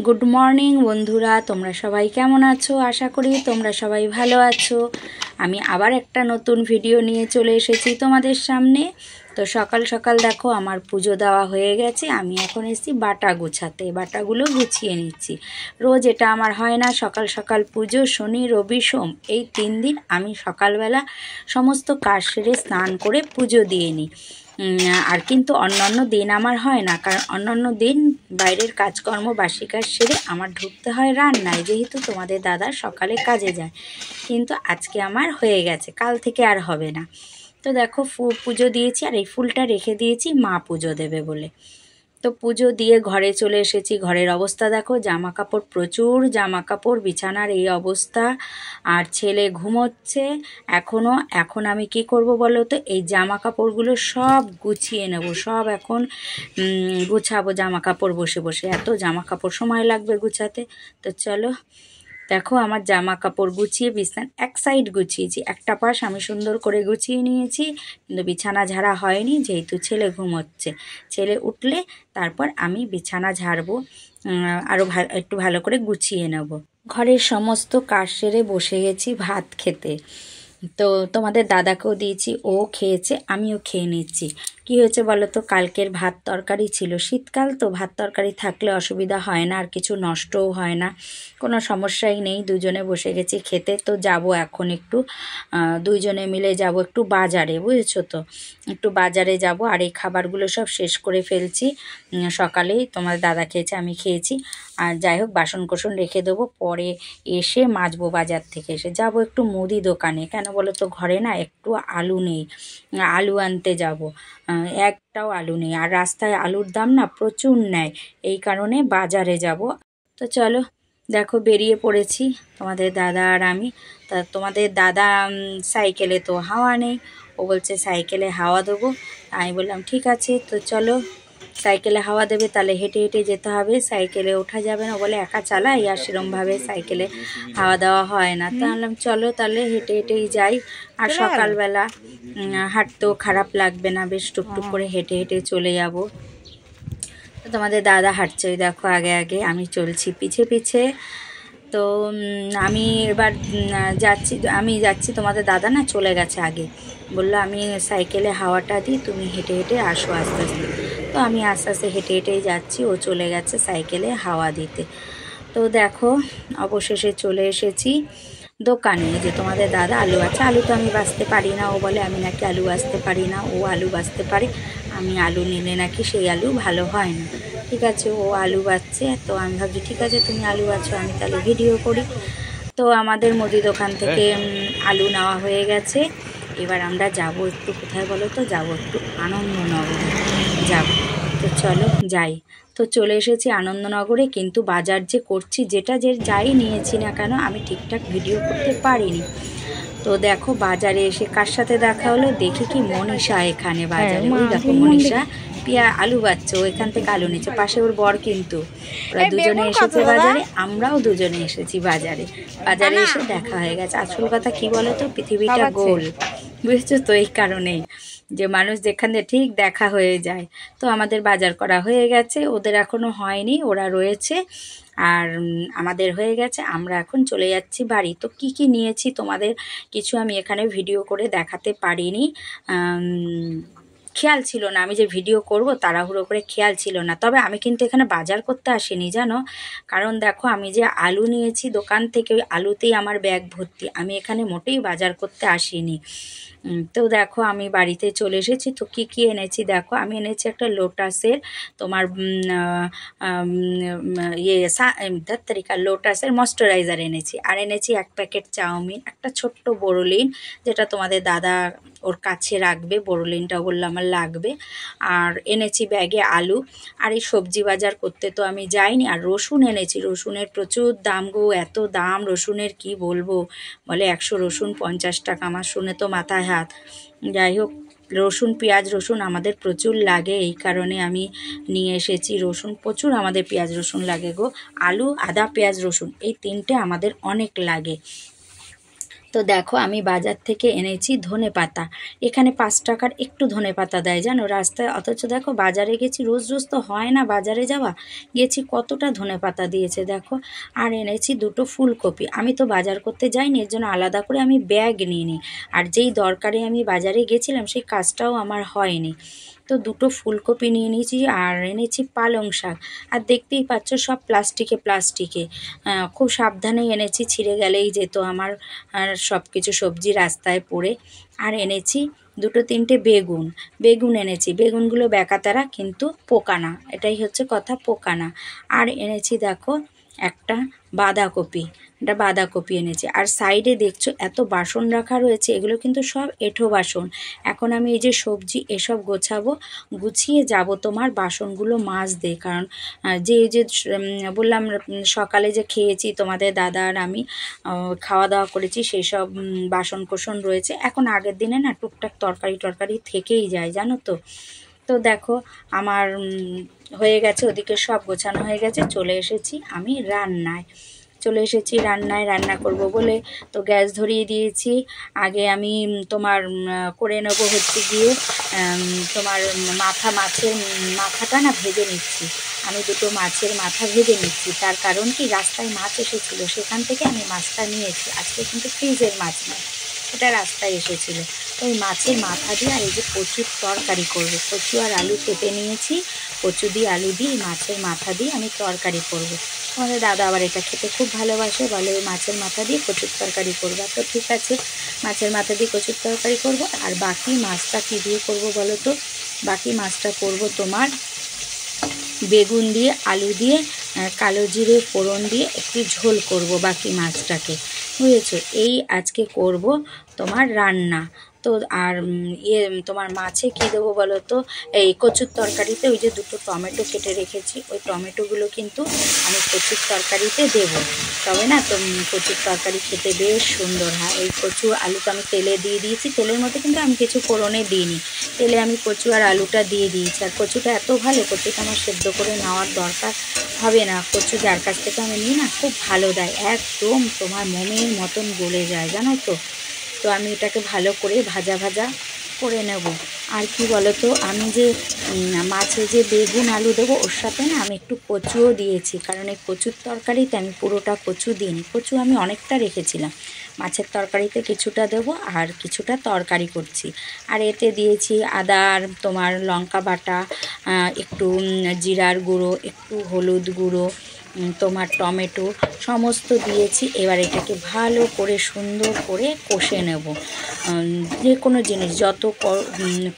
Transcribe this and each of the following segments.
Good morning বন্ধুরা, তোমরা সবাই কেমন আছো? আশা করি তোমরা সবাই ভালো আছো। আমি আবার একটা নতুন ভিডিও নিয়ে চলে এসেছি তোমাদের সামনে। তো সকাল সকাল দেখো আমার পুজো দেওয়া হয়ে গেছে। আমি এখন এসেছি বাটা গুছাতে, বাটাগুলো গুছিয়ে নিচ্ছি। রোজ এটা আমার হয় না, সকাল সকাল পুজো। শনি রবি সোম এই 3 দিন আমি সকালবেলা সমস্ত কাজ সেরে স্নান করে পুজো দিয়ে নিই। আর কিন্তু অন্যান্য দিন আমার হয় না, কারণ অন্যান্য দিন বাইরের কাজকর্ম বাসি কাজ সেরে আমার ঢুকতে হয় রান্নায়, যেহেতু তোমাদের দাদা সকালে কাজে যায়। কিন্তু আজকে আমার হয়ে গেছে, কাল থেকে আর হবে না। তো দেখো পুজো দিয়েছি, আর এই ফুলটা রেখে দিয়েছি মা পুজো দেবে বলে। তো পুজো দিয়ে ঘরে চলে এসেছি। ঘরের অবস্থা দেখো, জামা কাপড়, প্রচুর জামা কাপড়, বিছানার এই অবস্থা। আর ছেলে ঘুমোচ্ছে এখন আমি কি করব বলো তো? এই জামা কাপড়গুলো সব গুছিয়ে নেব, সব এখন গুছাবো জামা কাপড় বসে বসে। এত জামা কাপড় সময় লাগবে গুছাতে। তো চলো দেখো, আমার জামা কাপড় গুছিয়ে বিছানার এক সাইড গুছিয়েছি, একটা পাশ আমি সুন্দর করে গুছিয়ে নিয়েছি। কিন্তু বিছানা ঝাড়া হয়নি, যেহেতু ছেলে ঘুমোচ্ছে। ছেলে উঠলে তারপর আমি বিছানা ঝাড়বো, আরও একটু ভালো করে গুছিয়ে নেব। ঘরের সমস্ত কাজ সেরে বসে গেছি ভাত খেতে। তো তোমাদের দাদাকেও দিয়েছি, ও খেয়েছে, আমিও খেয়ে নিচ্ছি। কি হয়েছে বলো তো? কালকের ভাত তরকারি ছিল, শীতকাল তো ভাত তরকারি থাকলে অসুবিধা হয় না, আর কিছু নষ্টও হয় না, কোনো সমস্যাই নেই। দুজনে বসে গেছি খেতে। তো যাব এখন একটু দুইজনে মিলে যাব একটু বাজারে, বুঝেছো তো? একটু বাজারে যাব। আর এই খাবারগুলো সব শেষ করে ফেলছি। সকালেই তোমার দাদা খেয়েছে, আমি খেয়েছি। আর যাই হোক, বাসন কোসন রেখে দেবো, পরে এসে মাজবো। বাজার থেকে এসে যাব একটু মুদি দোকানে। কেন বলো তো? ঘরে না একটু আলু নেই, আলু আনতে যাব। একটাও আলু নেই, আর রাস্তায় আলুর দাম না প্রচুর নেয়, এই কারণে বাজারে যাব। তো চলো দেখো, বেরিয়ে পড়েছি তোমাদের দাদা আর আমি। তা তোমাদের দাদা সাইকেলে তো হাওয়া নেই, ও বলছে সাইকেলে হাওয়া দেবো। আমি বললাম ঠিক আছে, তো চলো সাইকেলে হাওয়া দেবে তাহলে হেঁটে হেঁটে যেতে হবে, সাইকেলে ওঠা যাবে না। বলে একা চালাই, আর সেরমভাবে সাইকেলে হাওয়া দেওয়া হয় না। তো বললাম চলো তাহলে হেঁটে হেঁটেই যাই। আর সকালবেলা হাঁটতেও খারাপ লাগবে না, বেশ টুকটুক করে হেঁটে হেঁটে চলে যাব। তো তোমাদের দাদা হাঁটছে, ওই দেখো আগে আগে, আমি চলছি পিছে পিছে। তো আমি এবার যাচ্ছি, তোমাদের দাদা না চলে গেছে আগে। বললো আমি সাইকেলে হাওয়াটা দিই, তুমি হেঁটে হেঁটে আসো আস্তে আস্তে। তো আমি আস্তে আস্তে হেঁটে হেঁটেই যাচ্ছি, ও চলে গেছে সাইকেলে হাওয়া দিতে। তো দেখো অবশেষে চলে এসেছি দোকানে। যে তোমাদের দাদা আলু আছে, আলু তো আমি বাছতে পারি না, ও বলে আমি নাকি আলু বাছতে পারি না, ও আলু বাছতে পারে। আমি আলু নিলে নাকি সেই আলু ভালো হয় না। ঠিক আছে, ও আলু বাছছে। তো আমি ভাবছি ঠিক আছে তুমি আলু বাছো, আমি তাহলে ভিডিও করি। তো আমাদের মুদি দোকান থেকে আলু নেওয়া হয়ে গেছে। এবার আমরা যাব একটু, কোথায় বলো তো? যাব একটু আনন্দনগরে যাব। তো চলো যাই। তো চলে এসেছি আনন্দনগরে, কিন্তু বাজার যে করছি, যাই নিয়েছি না কেন আমি ঠিকঠাক ভিডিও করতে পারিনি। তো দেখো বাজারে এসে কার সাথে দেখা হলো, দেখি কি মনীষা এখানে বাজারে। ওই দেখো মনীষা আলু বাচ্চা, ও এখান থেকে আলু নিচ্ছে, পাশে ওর বর। কিন্তু ওরা দুজনে এসেছে বাজারে, আমরাও দুজনে এসেছি বাজারে। বাজারে এসে দেখা হয়ে গেছে। আসল কথা কি বলো তো? পৃথিবীটা গোল, বুঝেছো তো? এই কারণেই যে মানুষ যেখানে ঠিক দেখা হয়ে যায়। তো আমাদের বাজার করা হয়ে গেছে, ওদের এখনো হয়নি, ওরা রয়েছে। আর আমাদের হয়ে গেছে, আমরা এখন চলে যাচ্ছি বাড়ি। তো কি কি নিয়েছি তোমাদের কিছু আমি এখানে ভিডিও করে দেখাতে পারিনি, খেয়াল ছিল না। আমি যে ভিডিও করব তাড়াহুড়ো করে খেয়াল ছিল না। তবে আমি কিন্তু এখানে বাজার করতে আসিনি জানো, কারণ দেখো আমি যে আলু নিয়েছি দোকান থেকে, ওই আলুতেই আমার ব্যাগ ভর্তি। আমি এখানে মোটেই বাজার করতে আসিনি। তো দেখো আমি বাড়িতে চলে এসেছি। তো কি কি এনেছি দেখো, আমি এনেছি একটা লোটাসের তোমার লোটাসের ময়শ্চারাইজার এনেছি। আর এনেছি 1 প্যাকেট চাউমিন, একটা ছোট্ট বোরোলিন, যেটা তোমাদের দাদা ওর কাছে রাখবে, বোরোলিনটাও বললো আমার লাগবে। আর এনেছি ব্যাগে আলু। আর এই সবজি বাজার করতে তো আমি যাইনি। আর রসুন এনেছি, রসুনের প্রচুর দাম গো, এত দাম রসুনের কি বলবো। বলে 100 রসুন 50 টাকা, আমার শুনে তো মাথায় হাত। যাই হোক, পেঁয়াজ রসুন আমাদের প্রচুর লাগে, এই কারণে আমি নিয়ে এসেছি রসুন। প্রচুর আমাদের পেঁয়াজ রসুন লাগে গো। আলু, আদা, পেঁয়াজ রসুন এই 3টে আমাদের অনেক লাগে। তো দেখো আমি বাজার থেকে এনেছি ধনেপাতা। এখানে 5 টাকার একটু ধনেপাতা দেয় জানো রাস্তায়, অথচ দেখো বাজারে গেছি, রোজ রোজ তো হয় না বাজারে যাওয়া, গেছি কতটা ধনেপাতা দিয়েছে দেখো। আর এনেছি 2টো ফুলকপি। আমি তো বাজার করতে যাইনি, এর জন্য আলাদা করে আমি ব্যাগ নিয়ে নিই, আর যেই দরকারে আমি বাজারে গেছিলাম সেই কাজটাও আমার হয়নি। তো 2টো ফুলকপি নিয়ে নিয়েছি, আর এনেছি পালং শাক। আর দেখতেই পাচ্ছ সব প্লাস্টিকে প্লাস্টিকে, খুব সাবধানেই এনেছি, ছিঁড়ে গেলেই যেত আমার আর সব কিছু সবজি রাস্তায় পড়ে। আর এনেছি 2-3টে বেগুন এনেছি, বেগুনগুলো বেকাতারা কিন্তু পোকা না, এটাই হচ্ছে কথা, পোকা না। আর এনেছি দেখো একটা বাঁধাকপি এনেছি। আর সাইডে দেখছো এত বাসন রাখা রয়েছে, এগুলো কিন্তু সব এঁঠো বাসন। এখন আমি এই যে সবজি এসব গোছাবো, গুছিয়ে যাব তোমার বাসনগুলো মাজতে, কারণ যে বললাম সকালে যে খেয়েছি তোমাদের দাদা আর আমি খাওয়া দাওয়া করেছি, সেই সব বাসন কোসন রয়েছে। এখন আগের দিনে না টুকটাক তরকারি থেকেই যায় জানো তো। তো দেখো আমার হয়ে গেছে, ওদিকে সব গোছানো হয়ে গেছে, রান্না করব বলে তো গ্যাস ধরিয়ে দিয়েছি। আগে আমি তোমার করে নেবো হচ্ছে গিয়ে তোমার মাছের মাথাটা না ভেজে নিচ্ছি। আমি 2টো মাছের মাথা ভেজে নিচ্ছি, তার কারণ কি রাস্তায় মাছ এসেছিলো, সেখান থেকে আমি মাছটা নিয়েছি। আজকে কিন্তু ফ্রিজের মাছ নয়, এটা রাস্তায় এসেছিলো। তো ওই মাছের মাথা দিয়ে আর এই যে কচুর তরকারি করবো, কচু আর আলু কেটে নিয়েছি, কচু দিয়ে আলু দিয়ে মাছের মাথা দিয়ে আমি তরকারি করব। আমাদের দাদা আবার এটা খেতে খুব ভালোবাসে, বলে ওই মাছের মাথা দিয়ে কচুর তরকারি করবো। তো ঠিক আছে, মাছের মাথা দিয়ে কচুর তরকারি করব। আর বাকি মাছটা কী দিয়ে করব বলো তো? বাকি মাছটা করব তোমার বেগুন দিয়ে আলু দিয়ে কালো জিরে ফোড়ন দিয়ে একটু ঝোল করব বাকি মাছটাকে, বুঝেছো? এই আজকে করব তোমার রান্না। তো আর তোমার মাছে কী দেবো বলো তো? এই কচুর তরকারিতে ওই যে 2টো টমেটো কেটে রেখেছি, ওই টমেটোগুলো কিন্তু আমি কচুর তরকারিতে দেবো, তবে না তো কচুর তরকারি খেতে বেশ সুন্দর হয়। ওই কচু আলুটা আমি তেলে দিয়ে দিয়েছি, তেলের মধ্যে কিন্তু আমি কিছু ফোড়নে দিইনি, তেলে আমি কচু আর আলুটা দিয়ে দিয়েছি। আর কচুটা এত ভালো, কচুটা আমার সেদ্ধ করে নেওয়ার দরকার হবে না, কচু যার কাছ থেকে আমি নিই না খুব ভালো দেয়, একদম তোমার মোমের মতন গলে যায় জানো তো। তো আমি এটাকে ভালো করে ভাজা করে নেব। আর কি বলো তো, আমি যে মাছে যে বেগুন আলু দেবো, ওর সাথে না আমি একটু কচুও দিয়েছি, কারণ এই কচুর তরকারিতে আমি পুরোটা কচু দিইনি, কচু আমি অনেকটা রেখেছিলাম। মাছের তরকারিতে কিছুটা দেবো আর কিছুটা তরকারি করছি। আর এতে দিয়েছি আদা আর তোমার লঙ্কা বাটা, একটু জিরার গুঁড়ো, একটু হলুদ গুঁড়ো, তোমার টমেটো সমস্ত দিয়েছি। এবার এটাকে ভালো করে সুন্দর করে কষে নেব। যে কোনো জিনিস যত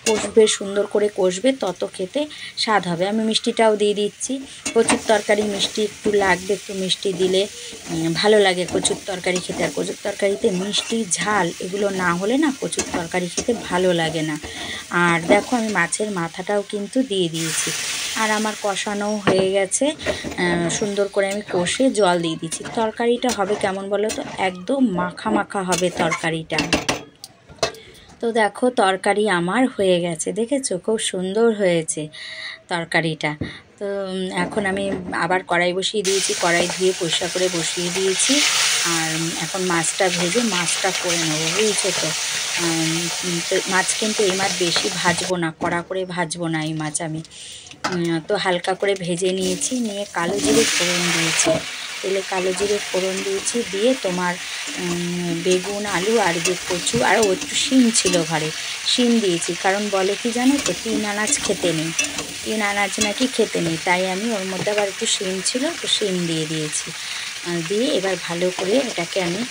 কষবে, সুন্দর করে কষবে, তত খেতে স্বাদ হবে। আমি মিষ্টিটাও দিয়ে দিচ্ছি, কচুর তরকারি মিষ্টি একটু লাগবে, একটু মিষ্টি দিলে ভালো লাগে কচুর তরকারি খেতে। আর কচুর তরকারিতে মিষ্টি ঝাল এগুলো না হলে না কচুর তরকারি খেতে ভালো লাগে না। আর দেখো আমি মাছের মাথাটাও কিন্তু দিয়ে দিয়েছি। আর আমার কষানো হয়ে গেছে, সুন্দর করে আমি কষে জল দিয়ে দিচ্ছি। তরকারিটা হবে কেমন বলো তো? একদম মাখা মাখা হবে তরকারিটা। তো দেখো তরকারি আমার হয়ে গেছে, দেখেছো খুব সুন্দর হয়েছে তরকারিটা। তো এখন আমি আবার কড়াই বসিয়ে দিয়েছি, কড়াই ধুয়ে পরিষ্কার করে বসিয়ে দিয়েছি। আর এখন মাছটা ভেজে মাছটা করে নেবো, বুঝেছো তো। মাছ কিন্তু এই মাছ বেশি ভাজবো না, কড়া করে ভাজবো না এই মাছ আমি। তো হালকা করে ভেজে নিয়েছি, নিয়ে কালো জিরে ফোড়ন দিয়েছি, তেলে কালো জিরে ফোড়ন দিয়েছি, দিয়ে তোমার বেগুন আলু আর যে কচু, আর একটু শিম ছিল ঘরে, শিম দিয়েছি। কারণ বলে কি জানো তো, 3 আনাজ খেতে নেই, 3 আনাজ নাকি খেতে নেই, তাই আমি ওর মধ্যে আবার একটু শিম ছিল, তো শিম দিয়ে দিয়েছি। দিয়ে এবার ভালো করে এটাকে আমি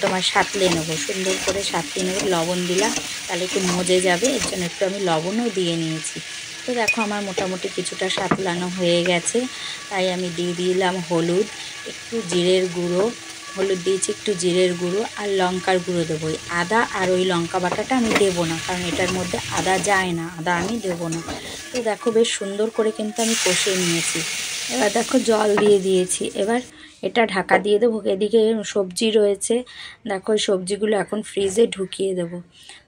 তোমার সাঁতলে নেবো, সুন্দর করে সাঁতলে নেবো। লবণ দিলাম, তাহলে একটু মজে যাবে, এর জন্য একটু আমি লবণও দিয়ে নিয়েছি। তো দেখো আমার মোটামুটি কিছুটা সাঁতলানো হয়ে গেছে, তাই আমি দিয়ে দিলাম হলুদ, একটু জিরের গুঁড়ো, হলুদ দিয়েছি, একটু জিরের গুঁড়ো আর লঙ্কার গুঁড়ো দেবো। আদা আর ওই লঙ্কা বাটাটা আমি দেবো না, কারণ এটার মধ্যে আদা যায় না, আদা আমি দেবো না। তো দেখো বেশ সুন্দর করে কিন্তু আমি কষিয়ে নিয়েছি। এবার দেখো জল দিয়ে দিয়েছি, এবার এটা ঢাকা দিয়ে দেবো। এদিকে সবজি রয়েছে, দেখো ওই সবজিগুলো এখন ফ্রিজে ঢুকিয়ে দেবো।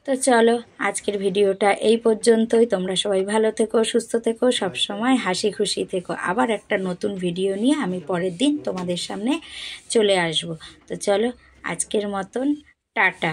তো চলো আজকের ভিডিওটা এই পর্যন্তই। তোমরা সবাই ভালো থেকো, সুস্থ থেকো, সবসময় হাসি খুশি থেকো। আবার একটা নতুন ভিডিও নিয়ে আমি পরের দিন তোমাদের সামনে চলে আসব। তো চলো আজকের মতন টাটা।